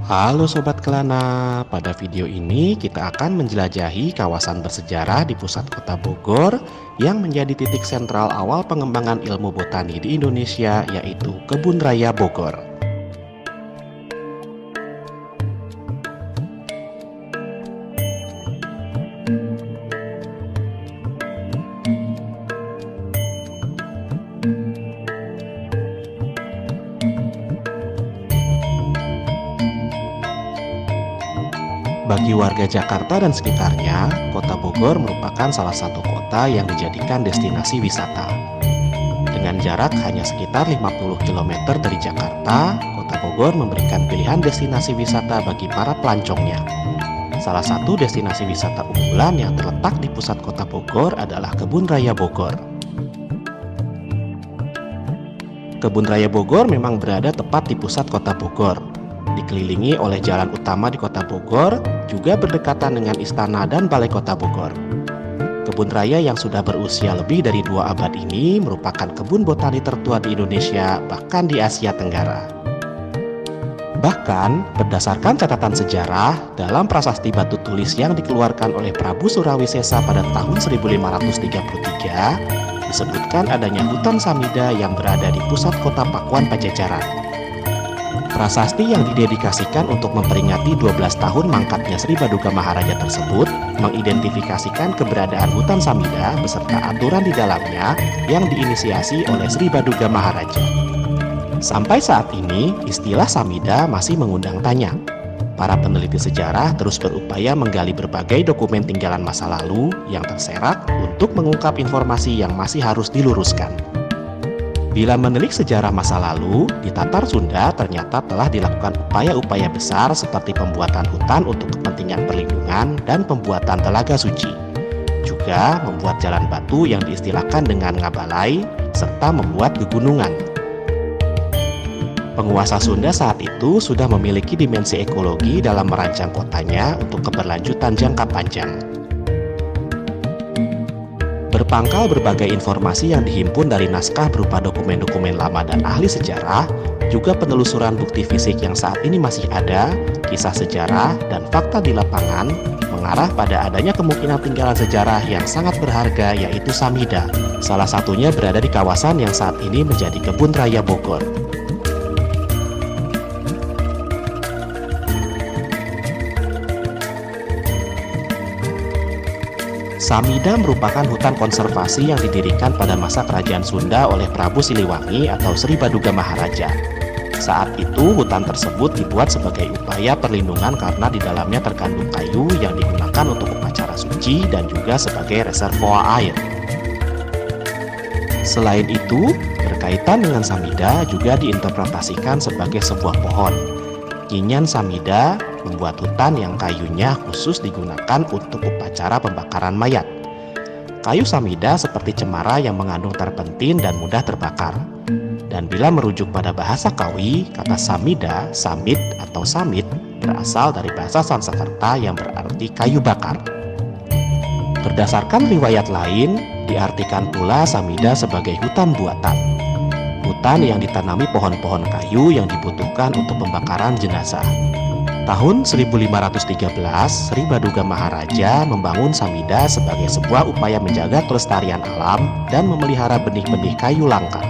Halo Sobat Kelana, pada video ini kita akan menjelajahi kawasan bersejarah di pusat kota Bogor yang menjadi titik sentral awal pengembangan ilmu botani di Indonesia, yaitu Kebun Raya Bogor. Bagi warga Jakarta dan sekitarnya, kota Bogor merupakan salah satu kota yang dijadikan destinasi wisata. Dengan jarak hanya sekitar 50 km dari Jakarta, kota Bogor memberikan pilihan destinasi wisata bagi para pelancongnya. Salah satu destinasi wisata unggulan yang terletak di pusat kota Bogor adalah Kebun Raya Bogor. Kebun Raya Bogor memang berada tepat di pusat kota Bogor, dikelilingi oleh jalan utama di kota Bogor, juga berdekatan dengan istana dan balai kota Bogor. Kebun raya yang sudah berusia lebih dari 2 abad ini merupakan kebun botani tertua di Indonesia, bahkan di Asia Tenggara. Bahkan, berdasarkan catatan sejarah, dalam prasasti batu tulis yang dikeluarkan oleh Prabu Surawisesa pada tahun 1533, disebutkan adanya hutan Samida yang berada di pusat kota Pakuan Pajajaran. Prasasti yang didedikasikan untuk memperingati 12 tahun mangkatnya Sri Baduga Maharaja tersebut mengidentifikasikan keberadaan hutan Samida beserta aturan di dalamnya yang diinisiasi oleh Sri Baduga Maharaja. Sampai saat ini, istilah Samida masih mengundang tanya. Para peneliti sejarah terus berupaya menggali berbagai dokumen tinggalan masa lalu yang terserak untuk mengungkap informasi yang masih harus diluruskan. Bila menilik sejarah masa lalu, di Tatar Sunda ternyata telah dilakukan upaya-upaya besar seperti pembuatan hutan untuk kepentingan perlindungan dan pembuatan telaga suci. Juga membuat jalan batu yang diistilahkan dengan ngabalai, serta membuat pegunungan. Penguasa Sunda saat itu sudah memiliki dimensi ekologi dalam merancang kotanya untuk keberlanjutan jangka panjang. Berpangkal berbagai informasi yang dihimpun dari naskah berupa dokumen-dokumen lama dan ahli sejarah, juga penelusuran bukti fisik yang saat ini masih ada, kisah sejarah, dan fakta di lapangan, mengarah pada adanya kemungkinan tinggalan sejarah yang sangat berharga, yaitu Samida. Salah satunya berada di kawasan yang saat ini menjadi Kebun Raya Bogor. Samida merupakan hutan konservasi yang didirikan pada masa kerajaan Sunda oleh Prabu Siliwangi atau Sri Baduga Maharaja. Saat itu hutan tersebut dibuat sebagai upaya perlindungan karena di dalamnya terkandung kayu yang digunakan untuk upacara suci dan juga sebagai reservoir air. Selain itu, berkaitan dengan Samida juga diinterpretasikan sebagai sebuah pohon. Nginyan Samida membuat hutan yang kayunya khusus digunakan untuk upacara pembakaran mayat. Kayu Samida seperti cemara yang mengandung terpentin dan mudah terbakar. Dan bila merujuk pada bahasa Kawi, kata Samida, samit atau samit berasal dari bahasa Sanskerta yang berarti kayu bakar. Berdasarkan riwayat lain, diartikan pula Samida sebagai hutan buatan. Hutan yang ditanami pohon-pohon kayu yang dibutuhkan untuk pembakaran jenazah. Tahun 1513, Sri Baduga Maharaja membangun Samida sebagai sebuah upaya menjaga kelestarian alam dan memelihara benih-benih kayu langka.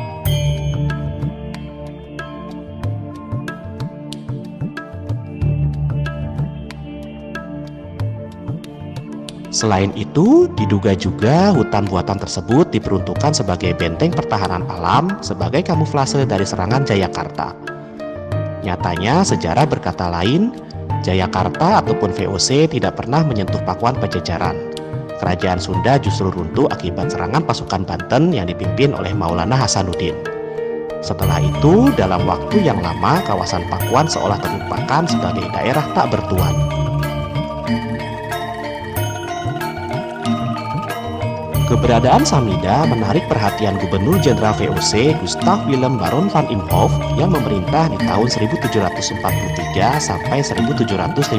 Selain itu, diduga juga hutan buatan tersebut diperuntukkan sebagai benteng pertahanan alam sebagai kamuflase dari serangan Jayakarta. Nyatanya, sejarah berkata lain, Jayakarta ataupun VOC tidak pernah menyentuh Pakuan Pajajaran. Kerajaan Sunda justru runtuh akibat serangan pasukan Banten yang dipimpin oleh Maulana Hasanuddin. Setelah itu, dalam waktu yang lama, kawasan Pakuan seolah terlupakan sebagai daerah tak bertuan. Keberadaan Samida menarik perhatian Gubernur Jenderal VOC Gustav Willem Baron van Imhoff yang memerintah di tahun 1743 sampai 1750.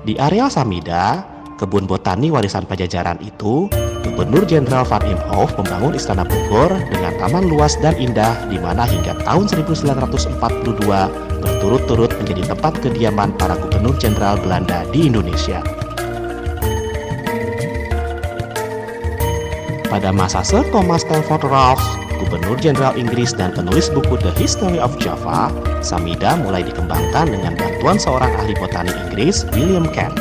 Di areal Samida, kebun botani warisan Pajajaran itu Gubernur Jenderal Van Imhoff membangun Istana Bogor dengan taman luas dan indah di mana hingga tahun 1942 berturut-turut menjadi tempat kediaman para gubernur jenderal Belanda di Indonesia. Pada masa Sir Thomas Stamford Raffles, Gubernur Jenderal Inggris dan penulis buku The History of Java, Samida mulai dikembangkan dengan bantuan seorang ahli botani Inggris, William Kent.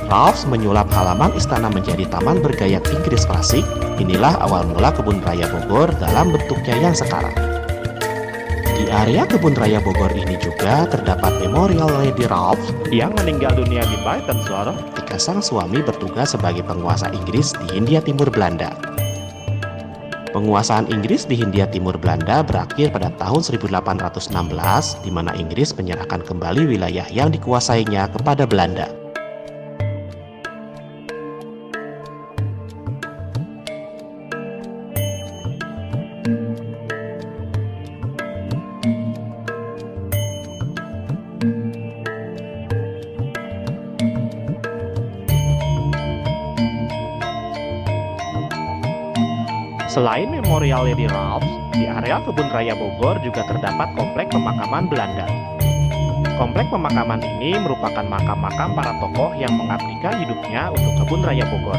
Raffles menyulap halaman istana menjadi taman bergaya Inggris klasik. Inilah awal mula Kebun Raya Bogor dalam bentuknya yang sekarang. Di area Kebun Raya Bogor ini juga terdapat Memorial Lady Raffles yang meninggal dunia di Buitenzorg ketika sang suami bertugas sebagai penguasa Inggris di Hindia Timur Belanda. Penguasaan Inggris di Hindia Timur Belanda berakhir pada tahun 1816, di mana Inggris menyerahkan kembali wilayah yang dikuasainya kepada Belanda. Selain Memorial Lady Raffles, di area Kebun Raya Bogor juga terdapat Komplek Pemakaman Belanda. Komplek pemakaman ini merupakan makam-makam para tokoh yang mengabdikan hidupnya untuk Kebun Raya Bogor.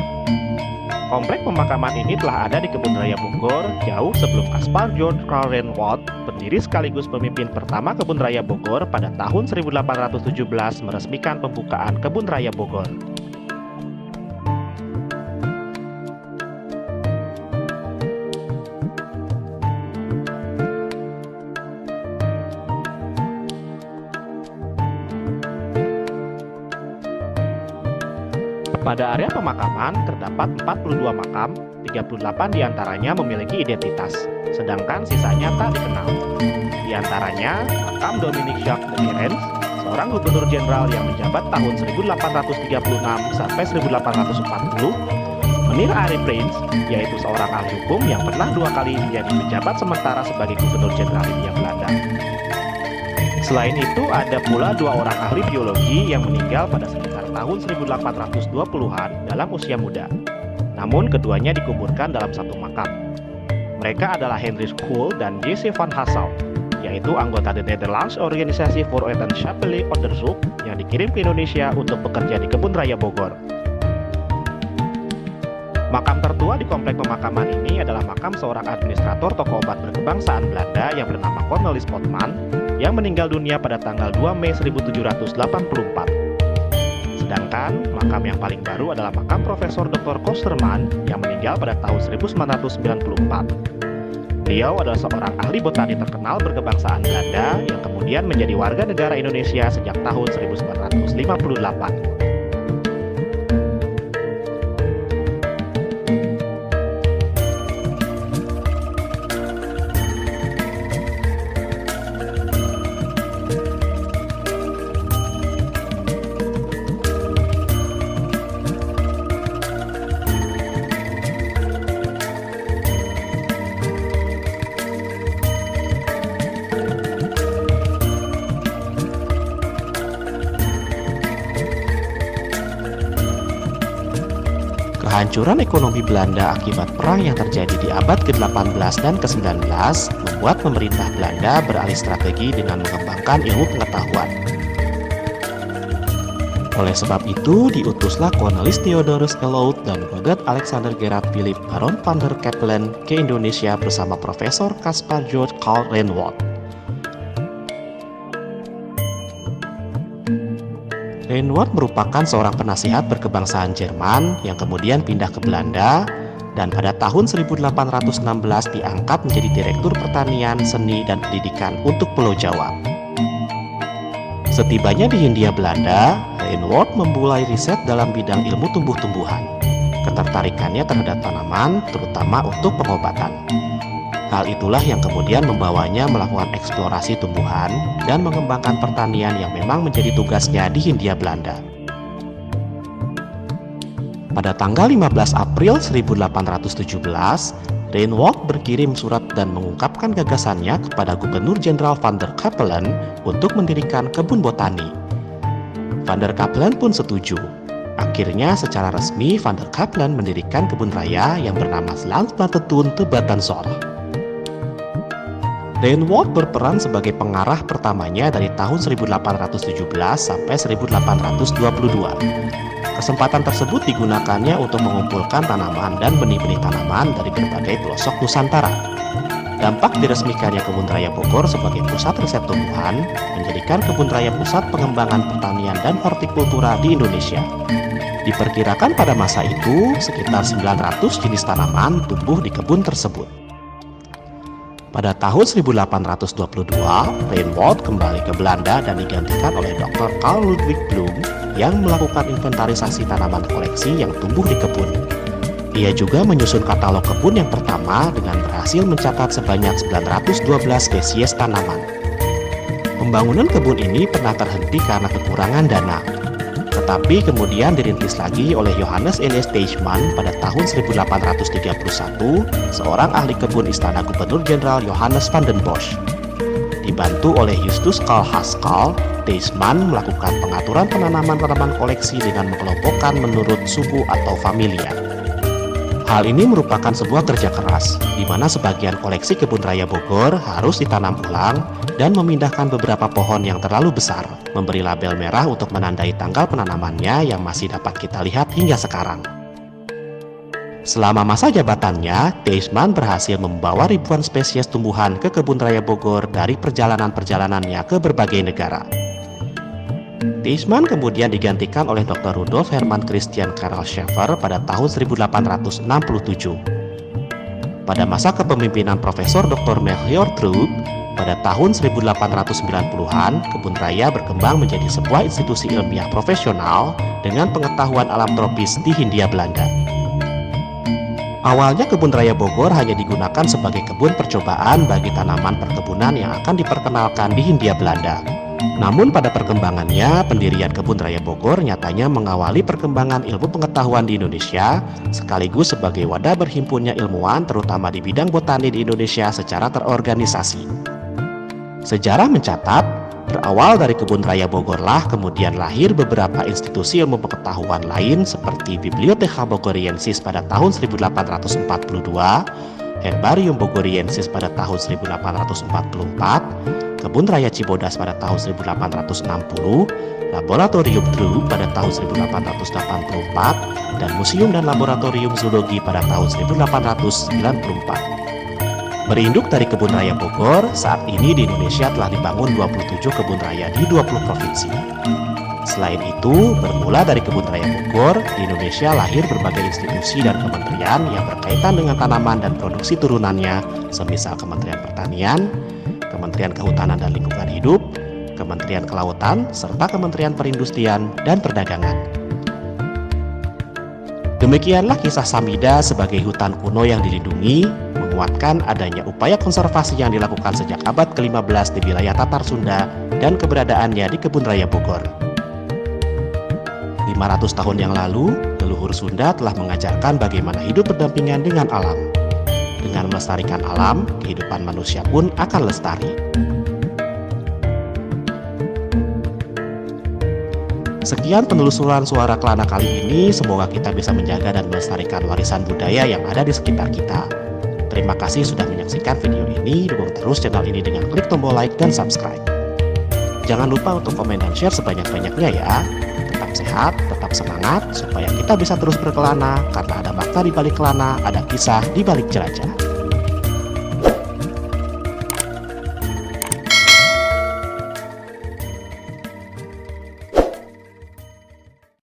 Komplek pemakaman ini telah ada di Kebun Raya Bogor jauh sebelum Caspar George Karl Renwoud, pendiri sekaligus pemimpin pertama Kebun Raya Bogor pada tahun 1817 meresmikan pembukaan Kebun Raya Bogor. Pada area pemakaman terdapat 42 makam, 38 diantaranya memiliki identitas, sedangkan sisanya tak dikenal. Di antaranya makam Dominique Jacques de Mirens, seorang gubernur jenderal yang menjabat tahun 1836 sampai 1840, Meneer Arie Prince, yaitu seorang ahli hukum yang pernah 2 kali menjadi pejabat sementara sebagai gubernur jenderal Hindia Belanda. Selain itu, ada pula 2 orang ahli biologi yang meninggal pada sekitar tahun 1820-an dalam usia muda. Namun, keduanya dikuburkan dalam satu makam. Mereka adalah Heinrich Kool dan J.C. van Hasselt, yaitu anggota The Nederlands Organisasi voor Wetenschappelijk Onderzoek yang dikirim ke Indonesia untuk bekerja di Kebun Raya Bogor. Makam tertua di komplek pemakaman ini adalah makam seorang administrator toko obat berkebangsaan Belanda yang bernama Cornelis Potman yang meninggal dunia pada tanggal 2 Mei 1784. Sedangkan makam yang paling baru adalah makam Profesor Dr. Kosterman yang meninggal pada tahun 1994. Beliau adalah seorang ahli botani terkenal berkebangsaan Belanda yang kemudian menjadi warga negara Indonesia sejak tahun 1958. Kehancuran ekonomi Belanda akibat perang yang terjadi di abad ke-18 dan ke-19 membuat pemerintah Belanda beralih strategi dengan mengembangkan ilmu pengetahuan. Oleh sebab itu, diutuslah Cornelis Theodorus Elout dan Robert Alexander Gerard Philipp Baron van der Capellen ke Indonesia bersama Profesor Caspar George Karl Renwoud. Renwoud merupakan seorang penasihat berkebangsaan Jerman yang kemudian pindah ke Belanda dan pada tahun 1816 diangkat menjadi Direktur Pertanian, Seni, dan Pendidikan untuk Pulau Jawa. Setibanya di Hindia Belanda, Renwoud memulai riset dalam bidang ilmu tumbuh-tumbuhan. Ketertarikannya terhadap tanaman, terutama untuk pengobatan. Hal itulah yang kemudian membawanya melakukan eksplorasi tumbuhan dan mengembangkan pertanian yang memang menjadi tugasnya di Hindia Belanda. Pada tanggal 15 April 1817, Renwoud berkirim surat dan mengungkapkan gagasannya kepada Gubernur Jenderal van der Capellen untuk mendirikan kebun botani. Van der Capellen pun setuju. akhirnya secara resmi Van der Capellen mendirikan kebun raya yang bernama Landsplantentuin te Battensor. Reinwald berperan sebagai pengarah pertamanya dari tahun 1817 sampai 1822. Kesempatan tersebut digunakannya untuk mengumpulkan tanaman dan benih-benih tanaman dari berbagai pelosok Nusantara. Dampak diresmikannya Kebun Raya Bogor sebagai pusat riset tumbuhan menjadikan Kebun Raya pusat pengembangan pertanian dan hortikultura di Indonesia. Diperkirakan pada masa itu sekitar 900 jenis tanaman tumbuh di kebun tersebut. Pada tahun 1822, Reinwald kembali ke Belanda dan digantikan oleh Dr. Carl Ludwig Bloem yang melakukan inventarisasi tanaman koleksi yang tumbuh di kebun. Ia juga menyusun katalog kebun yang pertama dengan berhasil mencatat sebanyak 912 spesies tanaman. Pembangunan kebun ini pernah terhenti karena kekurangan dana, tetapi kemudian dirintis lagi oleh Johannes Elias Deisman pada tahun 1831, seorang ahli kebun Istana Gubernur Jenderal Johannes van den Bosch. Dibantu oleh Justus Karl Haskell, Deisman melakukan pengaturan penanaman tanaman koleksi dengan mengelompokkan menurut suku atau familia. Hal ini merupakan sebuah kerja keras, di mana sebagian koleksi Kebun Raya Bogor harus ditanam ulang dan memindahkan beberapa pohon yang terlalu besar, memberi label merah untuk menandai tanggal penanamannya yang masih dapat kita lihat hingga sekarang. Selama masa jabatannya, Deisman berhasil membawa ribuan spesies tumbuhan ke Kebun Raya Bogor dari perjalanan-perjalanannya ke berbagai negara. Deisman kemudian digantikan oleh Dr. Rudolf Hermann Christian Karl Schäfer pada tahun 1867. Pada masa kepemimpinan Profesor Dr. Melchior Troob, pada tahun 1890-an, Kebun Raya berkembang menjadi sebuah institusi ilmiah profesional dengan pengetahuan alam tropis di Hindia Belanda. Awalnya Kebun Raya Bogor hanya digunakan sebagai kebun percobaan bagi tanaman perkebunan yang akan diperkenalkan di Hindia Belanda. Namun pada perkembangannya, pendirian Kebun Raya Bogor nyatanya mengawali perkembangan ilmu pengetahuan di Indonesia, sekaligus sebagai wadah berhimpunnya ilmuwan terutama di bidang botani di Indonesia secara terorganisasi. Sejarah mencatat, berawal dari Kebun Raya Bogorlah kemudian lahir beberapa institusi ilmu pengetahuan lain seperti Bibliotheca Bogoriensis pada tahun 1842, Herbarium Bogoriensis pada tahun 1844, Kebun Raya Cibodas pada tahun 1860, Laboratorium Troob pada tahun 1884, dan Museum dan Laboratorium Zoologi pada tahun 1894. Berinduk dari Kebun Raya Bogor, saat ini di Indonesia telah dibangun 27 kebun raya di 20 provinsi. Selain itu, bermula dari Kebun Raya Bogor, di Indonesia lahir berbagai institusi dan kementerian yang berkaitan dengan tanaman dan produksi turunannya, semisal Kementerian Pertanian, Kementerian Kehutanan dan Lingkungan Hidup, Kementerian Kelautan, serta Kementerian Perindustrian dan Perdagangan. Demikianlah kisah Samida sebagai hutan kuno yang dilindungi, menguatkan adanya upaya konservasi yang dilakukan sejak abad ke-15 di wilayah Tatar Sunda dan keberadaannya di Kebun Raya Bogor. 500 tahun yang lalu, leluhur Sunda telah mengajarkan bagaimana hidup berdampingan dengan alam. Dengan melestarikan alam, kehidupan manusia pun akan lestari. Sekian penelusuran suara Kelana kali ini, semoga kita bisa menjaga dan melestarikan warisan budaya yang ada di sekitar kita. Terima kasih sudah menyaksikan video ini, dukung terus channel ini dengan klik tombol like dan subscribe. Jangan lupa untuk komen dan share sebanyak-banyaknya ya. Tetap sehat, tetap semangat, supaya kita bisa terus berkelana, karena ada makna di balik kelana, ada kisah di balik jelajah.